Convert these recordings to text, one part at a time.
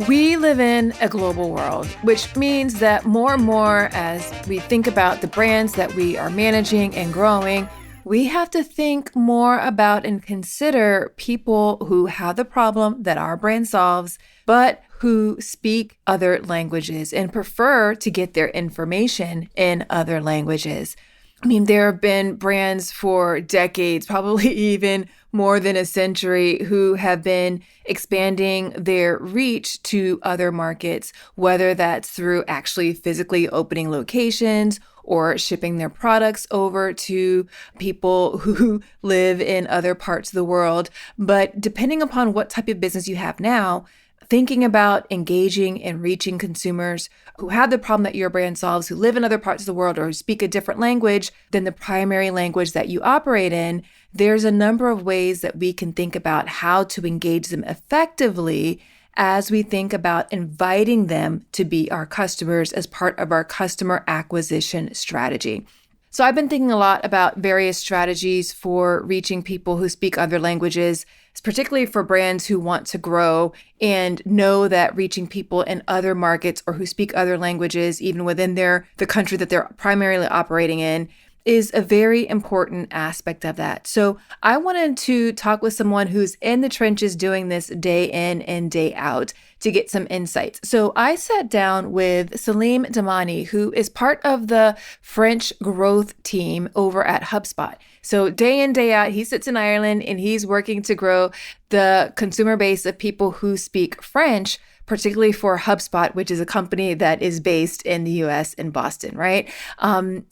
We live in a global world, which means that more and more as we think about the brands that we are managing and growing, we have to think more about and consider people who have the problem that our brand solves, but who speak other languages and prefer to get their information in other languages. I mean, there have been brands for decades, probably even more than a century, who have been expanding their reach to other markets, whether that's through actually physically opening locations or shipping their products over to people who live in other parts of the world. But depending upon what type of business you have now, thinking about engaging and reaching consumers who have the problem that your brand solves, who live in other parts of the world or who speak a different language than the primary language that you operate in, there's a number of ways that we can think about how to engage them effectively as we think about inviting them to be our customers as part of our customer acquisition strategy. So I've been thinking a lot about various strategies for reaching people who speak other languages, particularly for brands who want to grow and know that reaching people in other markets or who speak other languages, even within the country that they're primarily operating in, is a very important aspect of that. So I wanted to talk with someone who's in the trenches doing this day in and day out to get some insights. So I sat down with Selim Dahmani, who is part of the French growth team over at HubSpot. So day in, day out, he sits in Ireland and he's working to grow the consumer base of people who speak French, particularly for HubSpot, which is a company that is based in the US in Boston, right?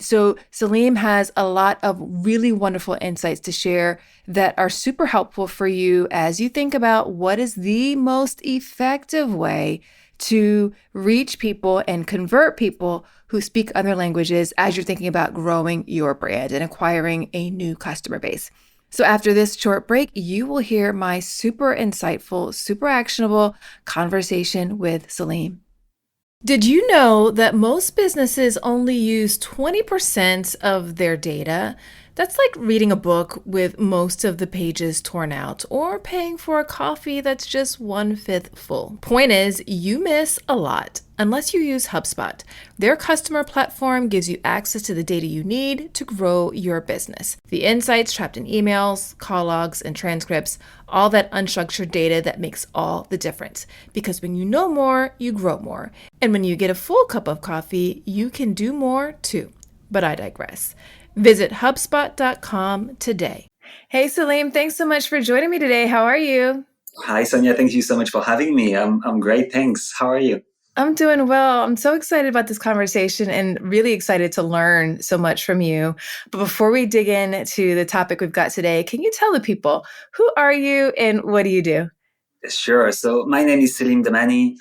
So Selim has a lot of really wonderful insights to share that are super helpful for you as you think about what is the most effective way to reach people and convert people who speak other languages as you're thinking about growing your brand and acquiring a new customer base. So after this short break, you will hear my super insightful, super actionable conversation with Selim. Did you know that most businesses only use 20% of their data? That's like reading a book with most of the pages torn out or paying for a coffee that's just 1/5 full. Point is, you miss a lot unless you use HubSpot. Their customer platform gives you access to the data you need to grow your business. The insights trapped in emails, call logs, and transcripts, all that unstructured data that makes all the difference. Because when you know more, you grow more. And when you get a full cup of coffee, you can do more too. But I digress. Visit HubSpot.com today. Hey, Selim, thanks so much for joining me today. How are you? Hi, Sonia. Thank you so much for having me. I'm great. Thanks. How are you? I'm doing well. I'm so excited about this conversation and really excited to learn so much from you. But before we dig into the topic we've got today, can you tell the people, who are you and what do you do? Sure. So my name is Selim Dahmani.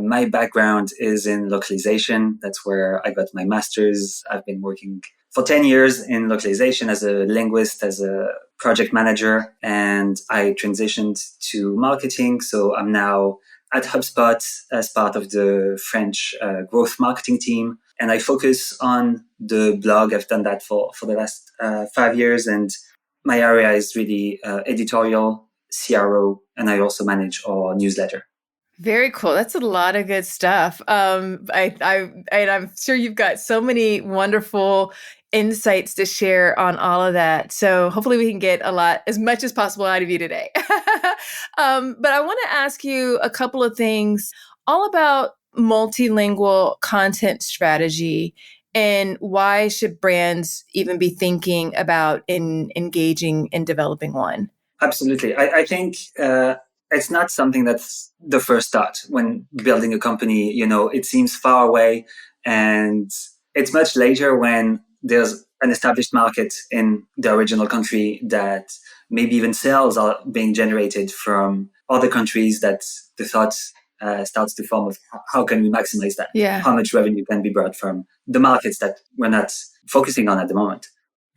My background is in localization. That's where I got my master's. I've been working for 10 years in localization as a linguist, as a project manager, and I transitioned to marketing. So I'm now at HubSpot as part of the French growth marketing team. And I focus on the blog. I've done that for the last 5 years. And my area is really editorial, CRO, and I also manage our newsletter. Very cool. That's a lot of good stuff. And I'm sure you've got so many wonderful insights to share on all of that. So hopefully we can get as much as possible out of you today. But I want to ask you a couple of things all about multilingual content strategy and why should brands even be thinking about engaging in developing one? Absolutely. I think it's not something that's the first thought when building a company. It seems far away, and it's much later when there's an established market in the original country that maybe even sales are being generated from other countries that the thought starts to form of how can we maximize that? Yeah. How much revenue can be brought from the markets that we're not focusing on at the moment?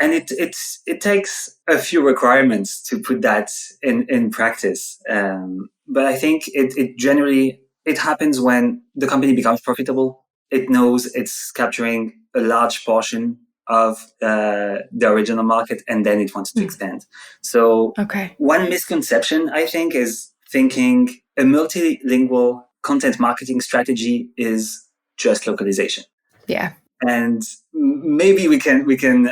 And it takes a few requirements to put that in practice. But I think it generally happens when the company becomes profitable. It knows it's capturing a large portion of the original market, and then it wants to expand. So Okay. One misconception, I think, is thinking a multilingual content marketing strategy is just localization. Yeah. And maybe we can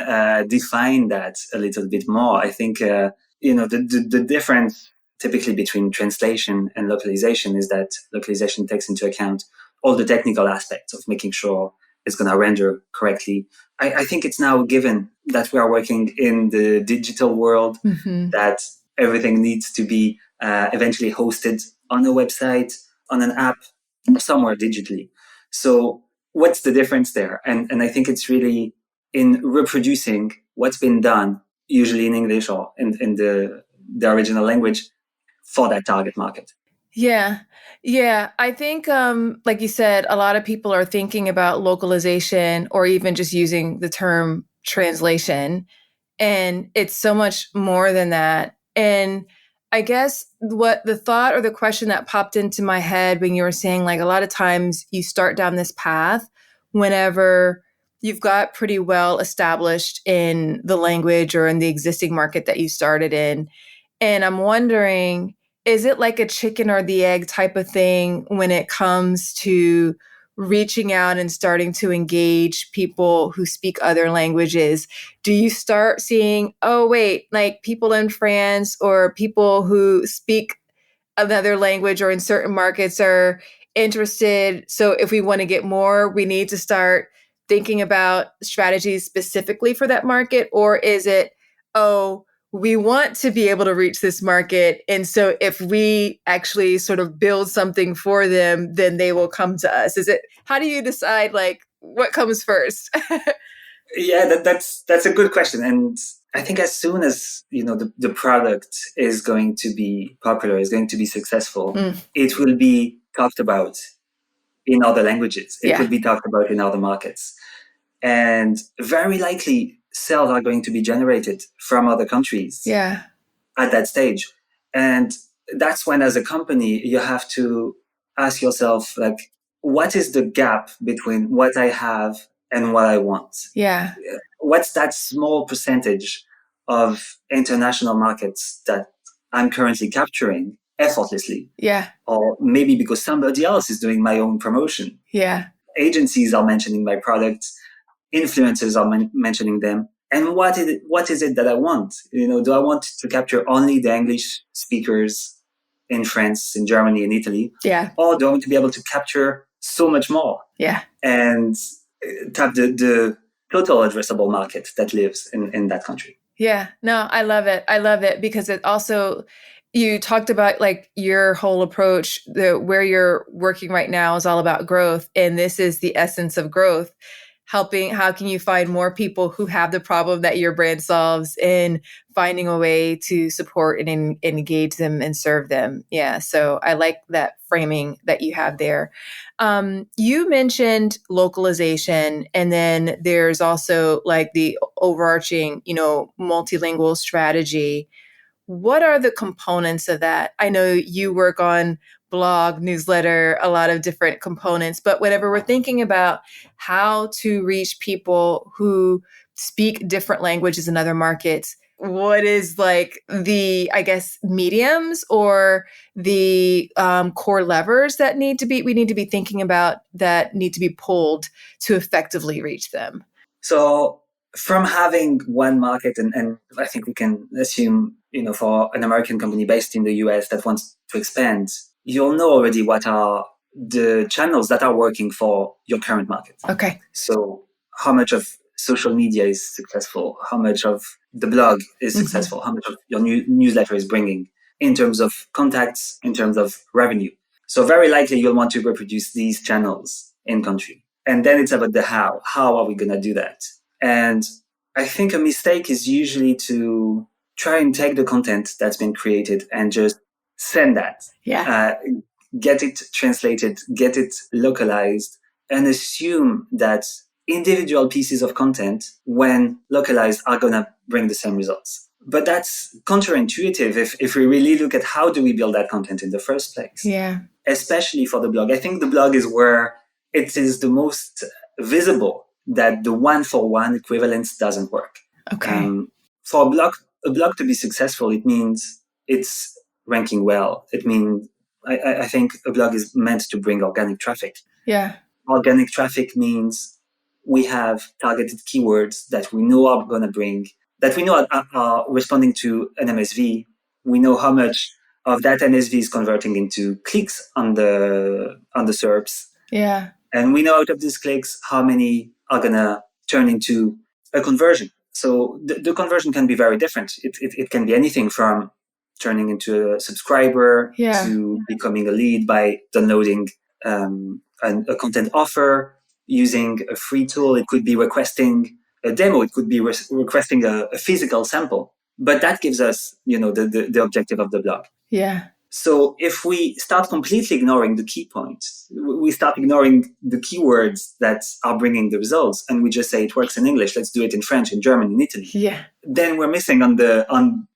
define that a little bit more. I think the difference typically between translation and localization is that localization takes into account all the technical aspects of making sure it's going to render correctly. I think it's now given that we are working in the digital world, that everything needs to be eventually hosted on a website, on an app, somewhere digitally. So what's the difference there? And I think it's really in reproducing what's been done, usually in English or in the original language, for that target market. Yeah. Yeah. I think, like you said, a lot of people are thinking about localization or even just using the term translation. And it's so much more than that. And I guess what the thought or the question that popped into my head when you were saying, like, a lot of times you start down this path whenever you've got pretty well established in the language or in the existing market that you started in. And I'm wondering, is it like a chicken or the egg type of thing when it comes to reaching out and starting to engage people who speak other languages? Do you start seeing, oh, wait, like people in France or people who speak another language or in certain markets are interested? So if we want to get more, we need to start thinking about strategies specifically for that market? Or is it, oh, we want to be able to reach this market. And so if we actually sort of build something for them, then they will come to us. Is it, how do you decide like what comes first? Yeah, that's a good question. And I think as soon as, the product is going to be popular, is going to be successful, it will be talked about in other languages. It will be talked about in other markets. And very likely sales are going to be generated from other countries at that stage. And that's when, as a company, you have to ask yourself, like, what is the gap between what I have and what I want? Yeah. What's that small percentage of international markets that I'm currently capturing effortlessly? Yeah. Or maybe because somebody else is doing my own promotion. Yeah. Agencies are mentioning my products, influencers are mentioning them. And what is it that I want? Do I want to capture only the English speakers in France, in Germany, in Italy? Yeah. Or do I want to be able to capture so much more? Yeah. And tap the total addressable market that lives in that country. Yeah. No, I love it. I love it because it also, you talked about like your whole approach, where you're working right now is all about growth. And this is the essence of growth. Helping, how can you find more people who have the problem that your brand solves and finding a way to support and engage them and serve them? Yeah. So I like that framing that you have there. You mentioned localization, and then there's also like the overarching, multilingual strategy. What are the components of that? I know you work on blog, newsletter, a lot of different components, but whenever we're thinking about how to reach people who speak different languages in other markets, what is like the, I guess, mediums or the core levers that we need to be thinking about that need to be pulled to effectively reach them? So from having one market, and I think we can assume, for an American company based in the US that wants to expand, you'll know already what are the channels that are working for your current market. Okay. So how much of social media is successful, how much of the blog is successful, how much of your newsletter is bringing in terms of contacts, in terms of revenue. So very likely you'll want to reproduce these channels in country. And then it's about the how. How are we going to do that? And I think a mistake is usually to try and take the content that's been created and just send that. Get it translated, get it localized, and assume that individual pieces of content, when localized, are going to bring the same results. But that's counterintuitive if we really look at how do we build that content in the first place. Yeah. Especially for the blog. I think the blog is where it is the most visible that the one-for-one equivalence doesn't work. Okay. For a blog to be successful, it means it's ranking well. It means I think a blog is meant to bring organic traffic. Yeah. Organic traffic means we have targeted keywords that we know are going to bring, that we know are responding to an MSV. We know how much of that MSV is converting into clicks on the SERPs. Yeah. And we know out of these clicks how many are going to turn into a conversion. So the conversion can be very different. It can be anything from turning into a subscriber to becoming a lead by downloading a content offer, using a free tool. It could be requesting a demo. It could be requesting a physical sample. But that gives us, the objective of the blog. Yeah. So if we start completely ignoring the key points, we start ignoring the keywords that are bringing the results, and we just say it works in English, let's do it in French, in German, in Italy. Yeah. Then we're missing on the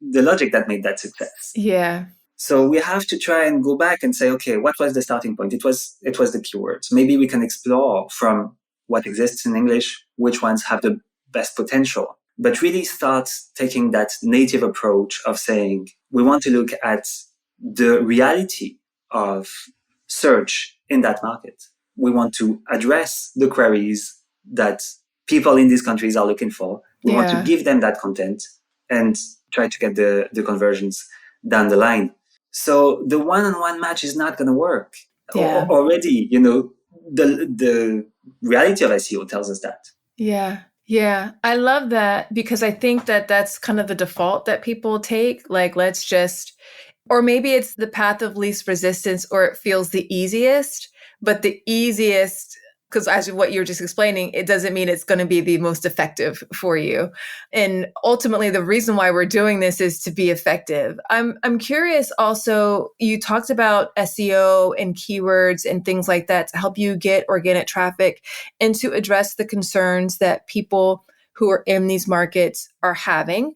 logic that made that success. Yeah. So we have to try and go back and say, okay, what was the starting point? It was the keywords. Maybe we can explore from what exists in English, which ones have the best potential, but really start taking that native approach of saying, we want to look at the reality of search in that market. We want to address the queries that people in these countries are looking for. We want to give them that content and try to get the conversions down the line. So the one-on-one match is not going to work. Yeah. Already, the reality of SEO tells us that. Yeah. Yeah. I love that, because I think that that's kind of the default that people take. Like, let's just, or maybe it's the path of least resistance, or it feels the easiest, but the easiest, because as what you're just explaining, it doesn't mean it's going to be the most effective for you. And ultimately, the reason why we're doing this is to be effective. I'm curious also, you talked about SEO and keywords and things like that to help you get organic traffic and to address the concerns that people who are in these markets are having.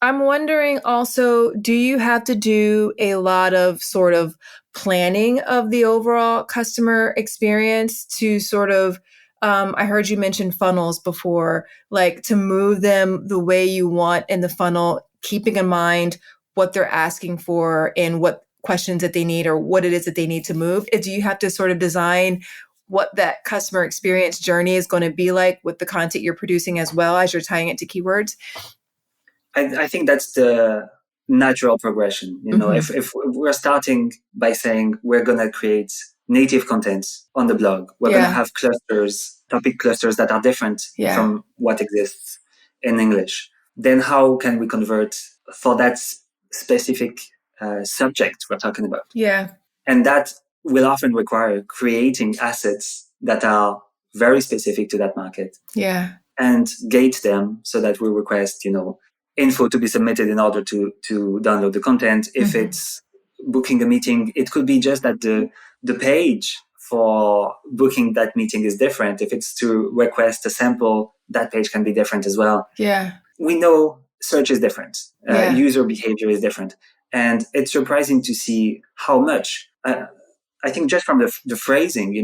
I'm wondering also, do you have to do a lot of sort of planning of the overall customer experience to sort of, I heard you mention funnels before, like to move them the way you want in the funnel, keeping in mind what they're asking for and what questions that they need or what it is that they need to move? Do you have to sort of design what that customer experience journey is going to be like with the content you're producing as well as you're tying it to keywords? I think that's the natural progression. If we're starting by saying we're going to create native content on the blog, we're going to have clusters, topic clusters that are different from what exists in English. Then how can we convert for that specific subject we're talking about? Yeah. And that will often require creating assets that are very specific to that market. Yeah. And gate them so that we request, info to be submitted in order to download the content. If it's booking a meeting, it could be just that the page for booking that meeting is different. If it's to request a sample, that page can be different as well. Yeah. We know search is different. User behavior is different. And it's surprising to see how much. I think just from the phrasing,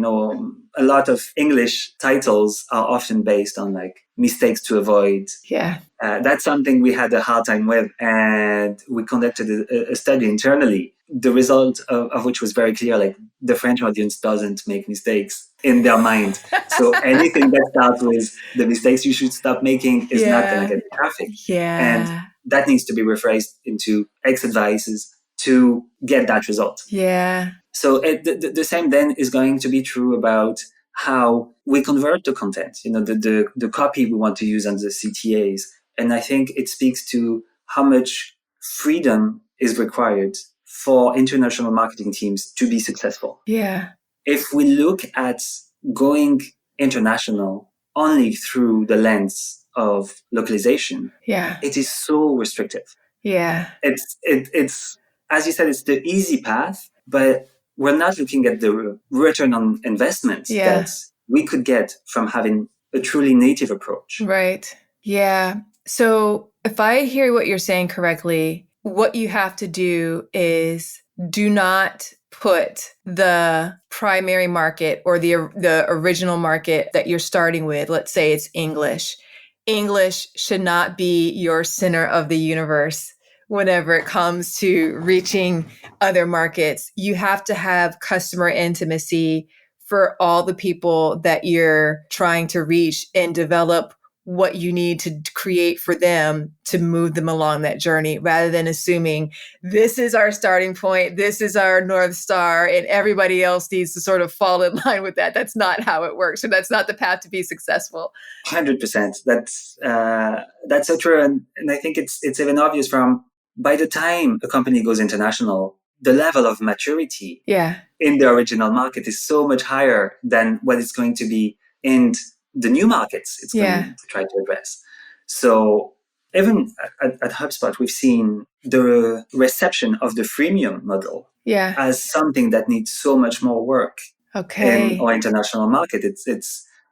a lot of English titles are often based on like mistakes to avoid. Yeah. That's something we had a hard time with, and we conducted a study internally, the result of which was very clear, like the French audience doesn't make mistakes in their mind. So anything that starts with the mistakes you should stop making is not going to get traffic. Yeah. And that needs to be rephrased into X advices to get that result. Yeah. So the same then is going to be true about how we convert the content, the copy we want to use on the CTAs. And I think it speaks to how much freedom is required for international marketing teams to be successful. Yeah. If we look at going international only through the lens of localization, it is so restrictive. Yeah. It's as you said, it's the easy path, but we're not looking at the return on investment that we could get from having a truly native approach. Right. Yeah. So if I hear what you're saying correctly, what you have to do is do not put the primary market or the original market that you're starting with, let's say it's English. English should not be your center of the universe whenever it comes to reaching other markets. You have to have customer intimacy for all the people that you're trying to reach and develop what you need to create for them to move them along that journey, rather than assuming this is our starting point, this is our North Star, and everybody else needs to sort of fall in line with that. That's not how it works. And that's not the path to be successful. 100%. That's so true. And I think it's even obvious from by the time a company goes international, the level of maturity in the original market is so much higher than what it's going to be in the new markets it's going to try to address. So even at HubSpot, we've seen the reception of the freemium model as something that needs so much more work in our international market.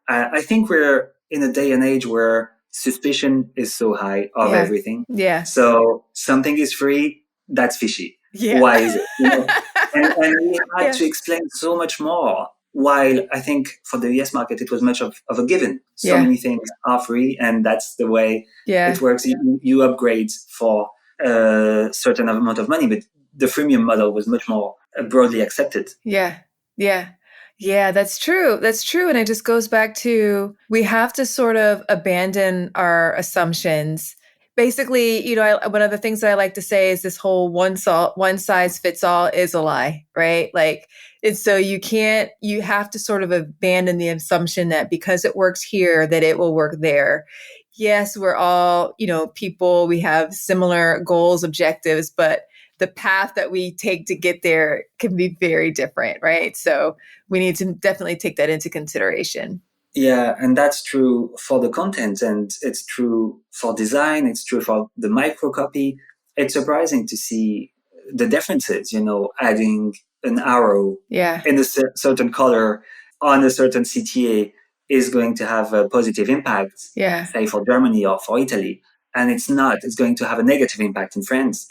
I think we're in a day and age where suspicion is so high of everything. So something is free, that's fishy. Why is it? And we had to explain so much more. While I think for the US market, it was much of a given. So many things are free, and that's the way it works. You upgrade for a certain amount of money, but the freemium model was much more broadly accepted. Yeah, that's true. That's true. And it just goes back to, we have to sort of abandon our assumptions. Basically, one of the things that I like to say is this whole one size fits all is a lie, right? Like, and so you have to sort of abandon the assumption that because it works here, that it will work there. Yes, we're all, people, we have similar goals, objectives, but the path that we take to get there can be very different, right? So we need to definitely take that into consideration. Yeah, and that's true for the content, and it's true for design, it's true for the micro copy. It's surprising to see the differences, adding an arrow in a certain color on a certain CTA is going to have a positive impact, say for Germany or for Italy. And it's not, it's going to have a negative impact in France.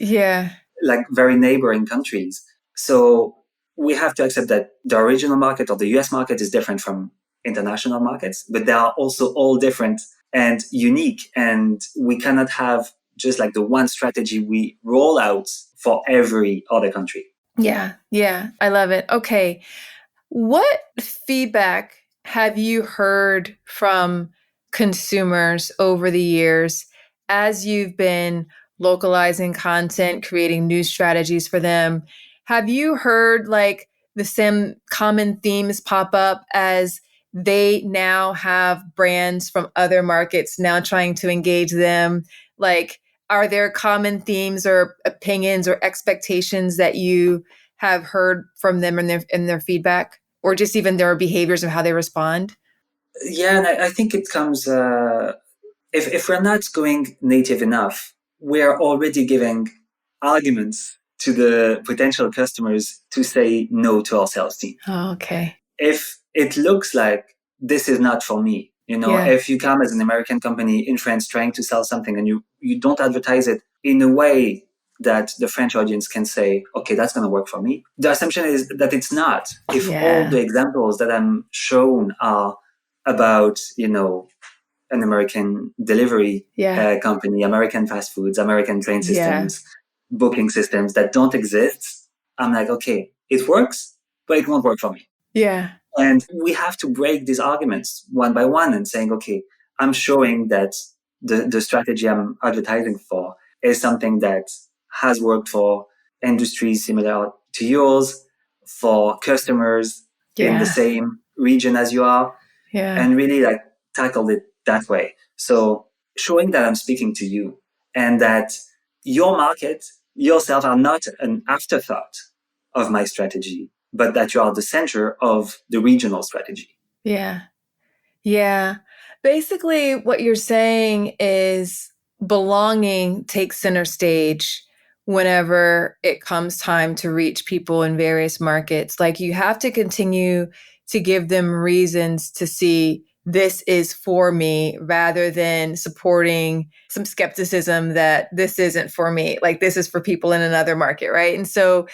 Like very neighboring countries. So we have to accept that the original market or the US market is different from international markets, but they are also all different and unique. And we cannot have just like the one strategy we roll out for every other country. Yeah. I love it. Okay. What feedback have you heard from consumers over the years as you've been localizing content, creating new strategies for them? Have you heard like the same common themes pop up as they now have brands from other markets now trying to engage them? Like, are there common themes or opinions or expectations that you have heard from them in their feedback, or just even their behaviors of how they respond? Yeah, and I think it comes, if we're not going native enough, we're already giving arguments to the potential customers to say no to our sales team. Oh, okay. If it looks like this is not for me, if you come as an American company in France trying to sell something and you don't advertise it in a way that the French audience can say, okay, that's going to work for me. The assumption is that it's not. If all the examples that I'm shown are about, an American delivery company, American fast foods, American train systems, booking systems that don't exist, I'm like, okay, it works, but it won't work for me. And we have to break these arguments one by one and saying, okay, I'm showing that the strategy I'm advertising for is something that has worked for industries similar to yours, for customers in the same region as you are, and really like tackle it that way. So showing that I'm speaking to you and that your market, yourself are not an afterthought of my strategy, but that you are the center of the regional strategy. Yeah. Basically, what you're saying is belonging takes center stage whenever it comes time to reach people in various markets. Like, you have to continue to give them reasons to see this is for me, rather than supporting some skepticism that this isn't for me. Like, this is for people in another market, right? And so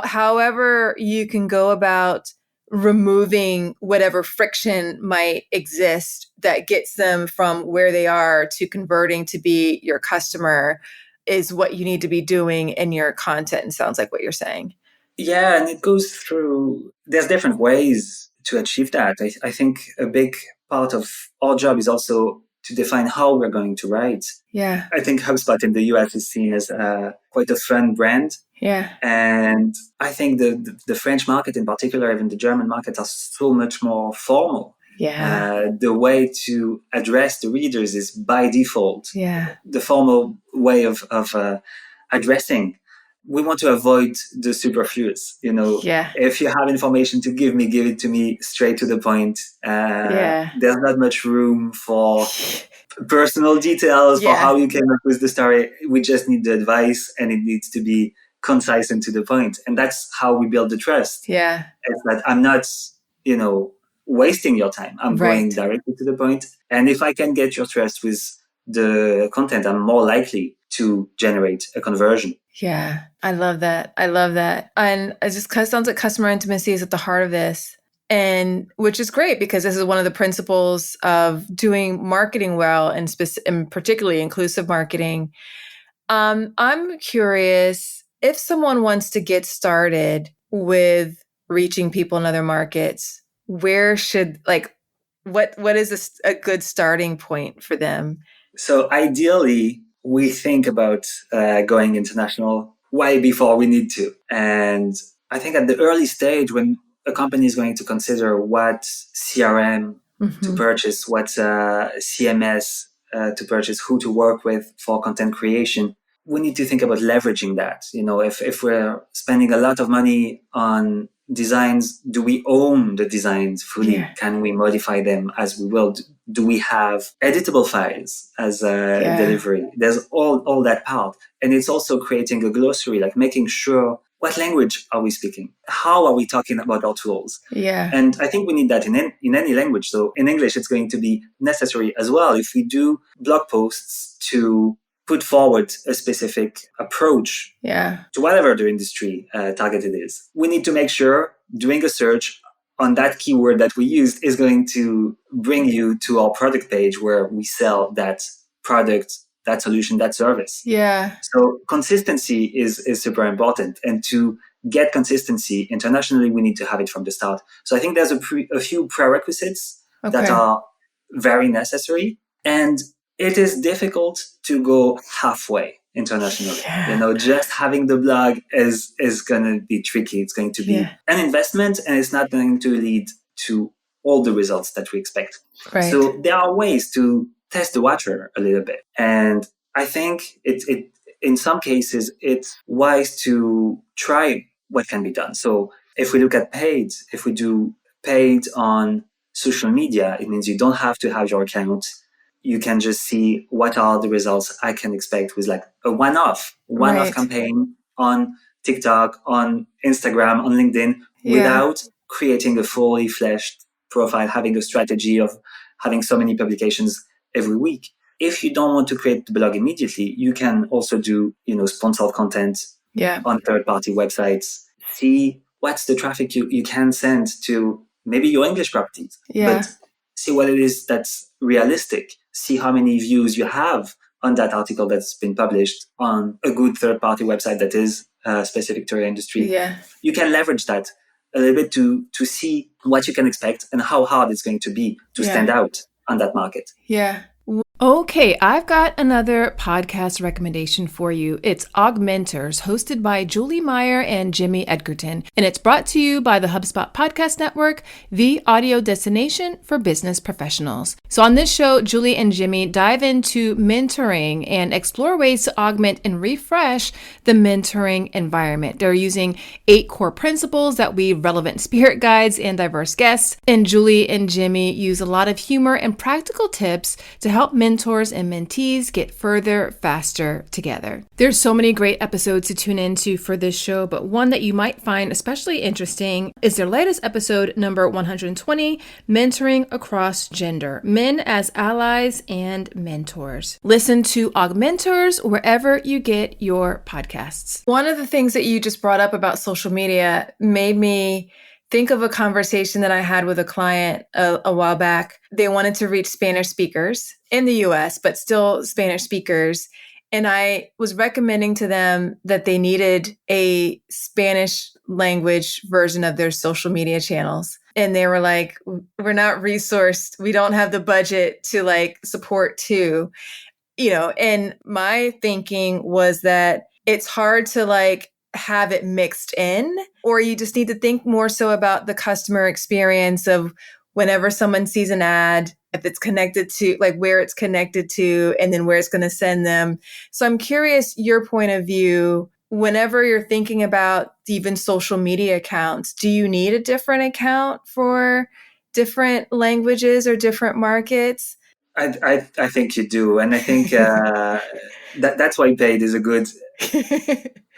however you can go about removing whatever friction might exist that gets them from where they are to converting to be your customer, is what you need to be doing in your content, sounds like what you're saying. Yeah, and it goes through, there's different ways to achieve that. I think a big part of our job is also to define how we're going to write. Yeah. I think HubSpot in the US is seen as quite a fun brand. Yeah. And I think the French market in particular, even the German market, are so much more formal. Yeah. The way to address the readers is by default Yeah. the formal way of addressing. We want to avoid the superfluous. Yeah. If you have information to give me, give it to me straight to the point. Yeah. There's not much room for personal details for how you came up with the story. We just need the advice, and it needs to be concise and to the point. And that's how we build the trust. Yeah. It's that I'm not, wasting your time. I'm going directly to the point. And if I can get your trust with the content, I'm more likely to generate a conversion. Yeah. I love that. I love that. And it just sounds like customer intimacy is at the heart of this. And which is great because this is one of the principles of doing marketing well and particularly inclusive marketing. I'm curious if someone wants to get started with reaching people in other markets, where should what is a good starting point for them? So ideally, we think about going international way before we need to. And I think at the early stage, when a company is going to consider what CRM to purchase, what CMS to purchase, who to work with for content creation, we need to think about leveraging that. If we're spending a lot of money on designs, do we own the designs fully? Yeah. Can we modify them as we will? Do we have editable files as a delivery? There's all that part. And it's also creating a glossary, like making sure what language are we speaking? How are we talking about our tools? Yeah. And I think we need that in any language. So in English, it's going to be necessary as well. If we do blog posts to put forward a specific approach to whatever the industry targeted is, we need to make sure doing a search on that keyword that we used is going to bring you to our product page where we sell that product, that solution, that service. Yeah. So consistency is super important. And to get consistency internationally, we need to have it from the start. So I think there's a few prerequisites that are very necessary. And it is difficult to go halfway internationally. Yeah. Just having the blog is going to be tricky. It's going to be an investment, and it's not going to lead to all the results that we expect. Right. So there are ways to test the water a little bit. And I think it in some cases, it's wise to try what can be done. So if we look at paid, if we do paid on social media, it means you don't have to have your account. You can just see what are the results I can expect with like a one-off campaign on TikTok, on Instagram, on LinkedIn, without creating a fully fleshed profile, having a strategy of having so many publications every week. If you don't want to create the blog immediately, you can also do, sponsored content on third-party websites. See what's the traffic you can send to maybe your English properties. But see what it is that's realistic. See how many views you have on that article that's been published on a good third-party website that is specific to your industry. Yeah. You can leverage that a little bit to see what you can expect and how hard it's going to be to stand out on that market. Yeah. Okay, I've got another podcast recommendation for you. It's Augmenters, hosted by Julie Meyer and Jimmy Edgerton, and it's brought to you by the HubSpot Podcast Network, the audio destination for business professionals. So on this show, Julie and Jimmy dive into mentoring and explore ways to augment and refresh the mentoring environment. They're using 8 core principles that weave relevant spirit guides and diverse guests, and Julie and Jimmy use a lot of humor and practical tips to help mentors and mentees get further, faster together. There's so many great episodes to tune into for this show, but one that you might find especially interesting is their latest episode, number 120, Mentoring Across Gender, Men as Allies and Mentors. Listen to Augmenters wherever you get your podcasts. One of the things that you just brought up about social media made me think of a conversation that I had with a client a while back. They wanted to reach Spanish speakers in the US, but still Spanish speakers. and I was recommending to them that they needed a Spanish language version of their social media channels. And they were like, we're not resourced. We don't have the budget to like support two, and my thinking was that it's hard to like have it mixed in, or you just need to think more so about the customer experience of whenever someone sees an ad, if it's connected to like where it's connected to, and then where it's going to send them. So I'm curious your point of view. Whenever you're thinking about even social media accounts, do you need a different account for different languages or different markets? I think you do, and I think that's why paid is a good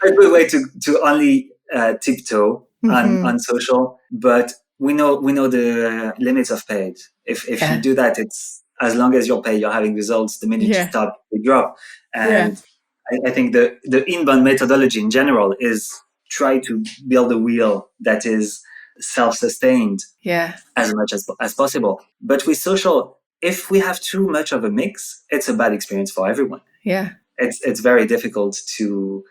way to only tiptoe on social. But we know the limits of paid. If you Yeah. do that, it's as long as you're paid, you're having results. The minute you Yeah. stop, you drop. Yeah. And I think the inbound methodology in general is try to build a wheel that is self-sustained Yeah. as much as possible. But with social, if we have too much of a mix, it's a bad experience for everyone. Yeah. It's very difficult to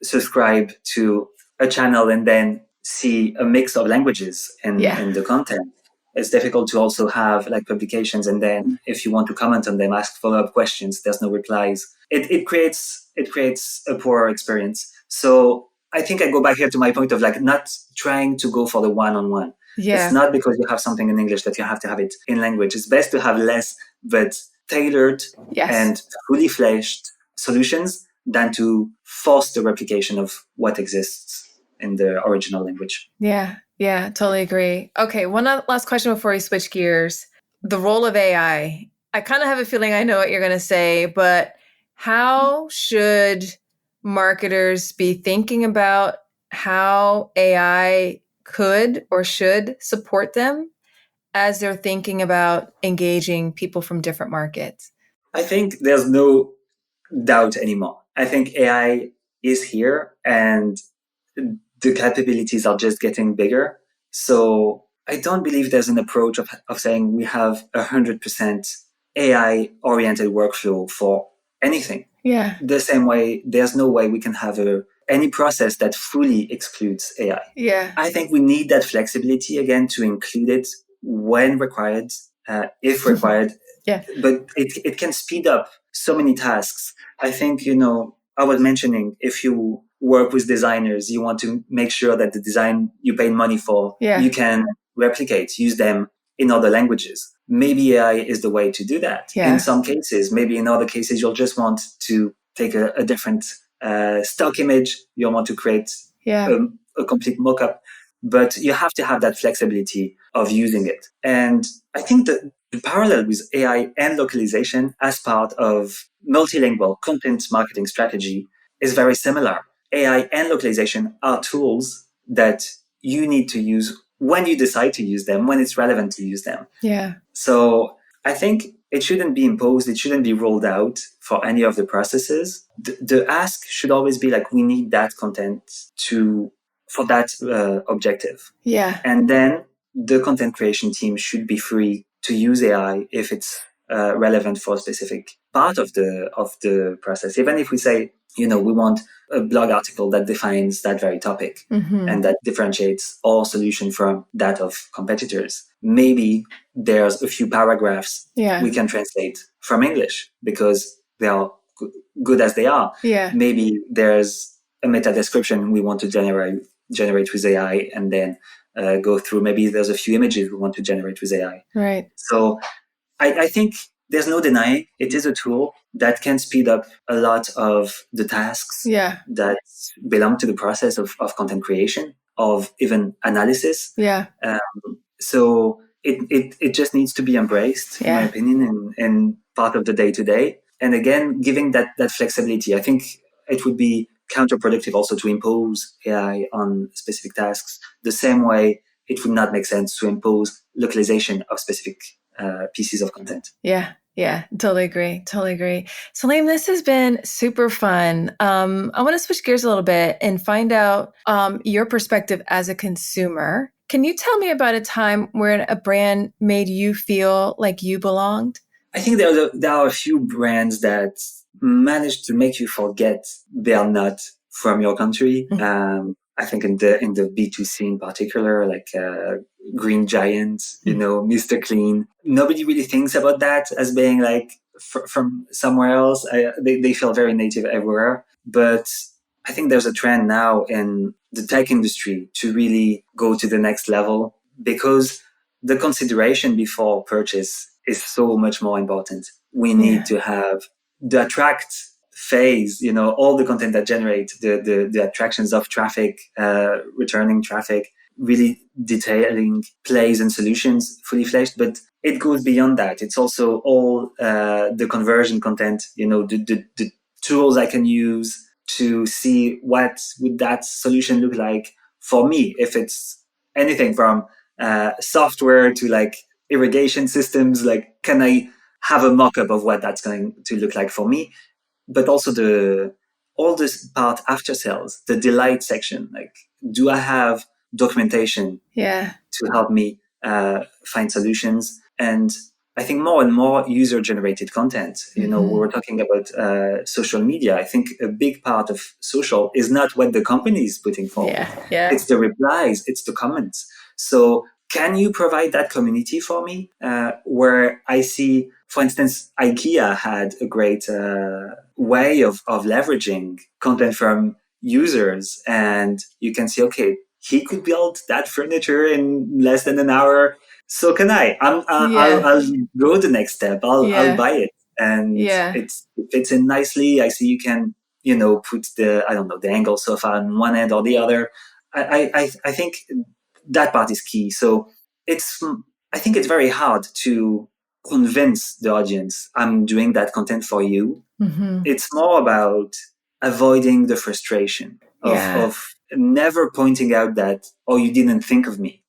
subscribe to a channel and then see a mix of languages Yeah. in the content. It's difficult to also have like publications, and then if you want to comment on them, ask follow-up questions, there's no replies. It creates a poor experience. So I think I go back here to my point of like not trying to go for the one-on-one. It's Yeah. not because you have something in English that you have to have it in language. It's best to have less but tailored Yes. and fully fleshed solutions than to force the replication of what exists in the original language. Yeah. Yeah. Totally agree. Okay. One last question before we switch gears. The role of AI. I kind of have a feeling I know what you're going to say, but how should marketers be thinking about how AI could or should support them as they're thinking about engaging people from different markets? I think there's no doubt anymore. I think AI is here and the capabilities are just getting bigger. So I don't believe there's an approach of saying we have 100% AI oriented workflow for anything. Yeah. The same way, there's no way we can have any process that fully excludes AI. Yeah. I think we need that flexibility again to include it when required, if required. Yeah. But it can speed up so many tasks. I think, I was mentioning if you work with designers, you want to make sure that the design you pay money for, Yeah. you can replicate, use them in other languages. Maybe AI is the way to do that. Yeah. In some cases, maybe in other cases, you'll just want to take a different stock image. You'll want to create a complete mock-up. But you have to have that flexibility of using it. And I think that the parallel with AI and localization as part of multilingual content marketing strategy is very similar. AI and localization are tools that you need to use when you decide to use them, when it's relevant to use them. Yeah. So I think it shouldn't be imposed. It shouldn't be rolled out for any of the processes. The ask should always be like, we need that content for that objective. Yeah. And then the content creation team should be free to use AI if it's relevant for a specific part of the process. Even if we say, we want a blog article that defines that very topic and that differentiates our solution from that of competitors. Maybe there's a few paragraphs we can translate from English because they are good as they are. Yeah. Maybe there's a meta description we want to generate with AI and then go through. Maybe there's a few images we want to generate with AI. Right. So I think there's no denying it is a tool that can speed up a lot of the tasks that belong to the process of content creation, of even analysis. Yeah. So it just needs to be embraced, in my opinion, in part of the day-to-day. And again, giving that flexibility, I think it would be counterproductive also to impose AI on specific tasks, the same way it would not make sense to impose localization of specific pieces of content. Yeah. Yeah, totally agree. Selim, this has been super fun. I want to switch gears a little bit and find out your perspective as a consumer. Can you tell me about a time where a brand made you feel like you belonged? I think there are a few brands that manage to make you forget they are not from your country. I think in the B2C in particular, like Green Giant, Mr. Clean, nobody really thinks about that as being like from somewhere else. They feel very native everywhere. But I think there's a trend now in the tech industry to really go to the next level, because the consideration before purchase is so much more important. We need to have the attract phase, all the content that generate the attractions of traffic, returning traffic, really detailing plays and solutions fully fledged. But it goes beyond that. It's also all the conversion content, the tools I can use to see what would that solution look like for me. If it's anything from software to like irrigation systems, like can I have a mock-up of what that's going to look like for me? But also all this part after sales, the delight section, like do I have documentation to help me find solutions? And I think more and more user-generated content. We were talking about social media. I think a big part of social is not what the company is putting forward. It's the replies, it's the comments. So can you provide that community for me? Where I see, for instance, IKEA had a great way of leveraging content from users. And you can see, okay, he could build that furniture in less than an hour. So can I? I'll go the next step. I'll buy it, and it fits in nicely. I see you can, put the angle sofa on one end or the other. I think that part is key. So I think it's very hard to convince the audience I'm doing that content for you. It's more about avoiding the frustration of never pointing out that, oh, you didn't think of me.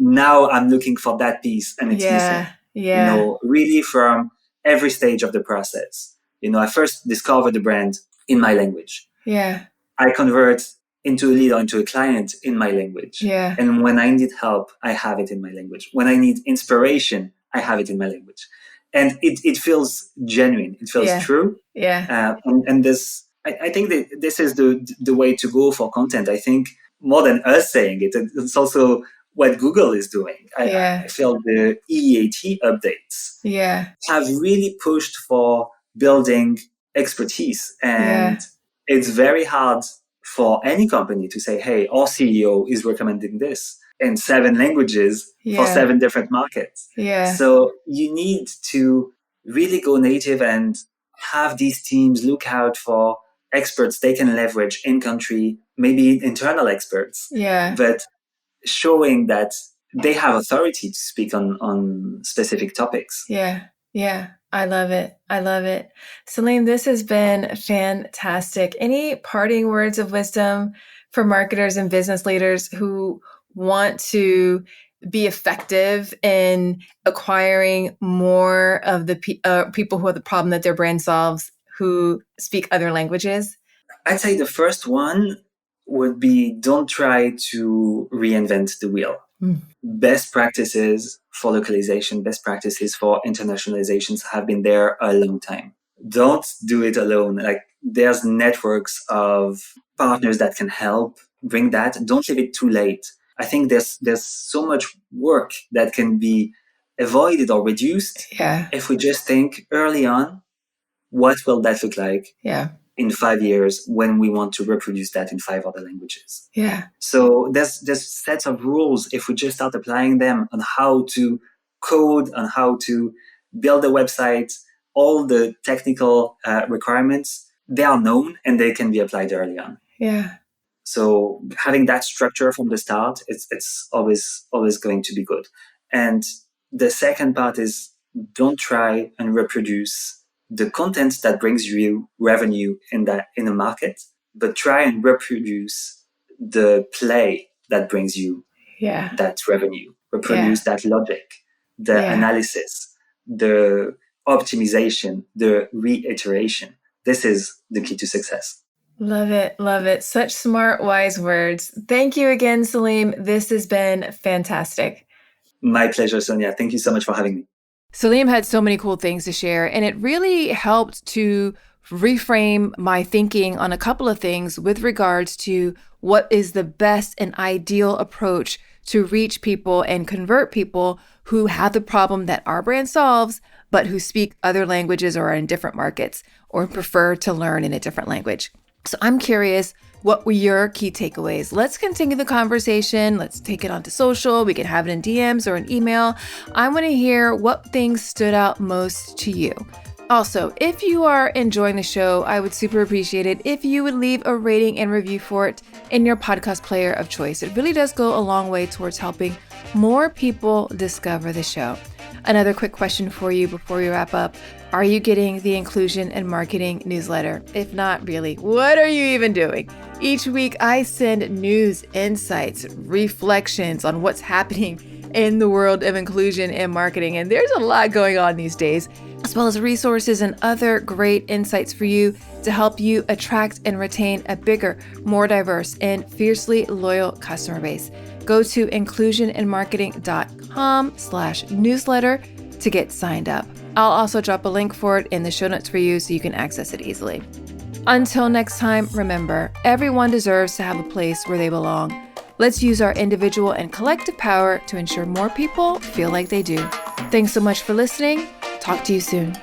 Now I'm looking for that piece and it's missing. Really from every stage of the process. I first discover the brand in my language. I convert into a lead or into a client in my language. And when I need help, I have it in my language. When I need inspiration, I have it in my language. And it feels genuine. It feels true. And this, I think that this is the way to go for content. I think more than us saying it, it's also what Google is doing. I feel the EAT updates have really pushed for building expertise. And it's very hard for any company to say, hey, our CEO is recommending this in 7 languages for 7 different markets. So you need to really go native and have these teams look out for experts they can leverage in country, maybe internal experts, but showing that they have authority to speak on specific topics. I love it. Selim, this has been fantastic. Any parting words of wisdom for marketers and business leaders who want to be effective in acquiring more of the people who have the problem that their brand solves, who speak other languages? I'd say the first one would be, don't try to reinvent the wheel. Best practices for localization, best practices for internationalizations have been there a long time. Don't do it alone. Like, there's networks of partners that can help bring that. Don't leave it too late. I think there's so much work that can be avoided or reduced if we just think early on, what will that look like in 5 years when we want to reproduce that in 5 other languages? So there's sets of rules. If we just start applying them on how to code, on how to build a website, all the technical requirements, they are known and they can be applied early on. So having that structure from the start, it's always going to be good. And the second part is, don't try and reproduce the content that brings you revenue in a market, but try and reproduce the play that brings you that revenue. Reproduce that logic, the analysis, the optimization, the reiteration. This is the key to success. Love it. Such smart, wise words. Thank you again, Selim. This has been fantastic. My pleasure, Sonia. Thank you so much for having me. Selim had so many cool things to share, and it really helped to reframe my thinking on a couple of things with regards to what is the best and ideal approach to reach people and convert people who have the problem that our brand solves, but who speak other languages or are in different markets or prefer to learn in a different language. So I'm curious, what were your key takeaways? Let's continue the conversation. Let's take it onto social. We can have it in DMs or an email. I want to hear what things stood out most to you. Also, if you are enjoying the show, I would super appreciate it if you would leave a rating and review for it in your podcast player of choice. It really does go a long way towards helping more people discover the show. Another quick question for you before we wrap up. Are you getting the Inclusion and Marketing newsletter? If not, really, what are you even doing? Each week, I send news, insights, reflections on what's happening in the world of inclusion and marketing. And there's a lot going on these days, as well as resources and other great insights for you to help you attract and retain a bigger, more diverse, and fiercely loyal customer base. Go to inclusionandmarketing.com/newsletter to get signed up. I'll also drop a link for it in the show notes for you so you can access it easily. Until next time, remember, everyone deserves to have a place where they belong. Let's use our individual and collective power to ensure more people feel like they do. Thanks so much for listening. Talk to you soon.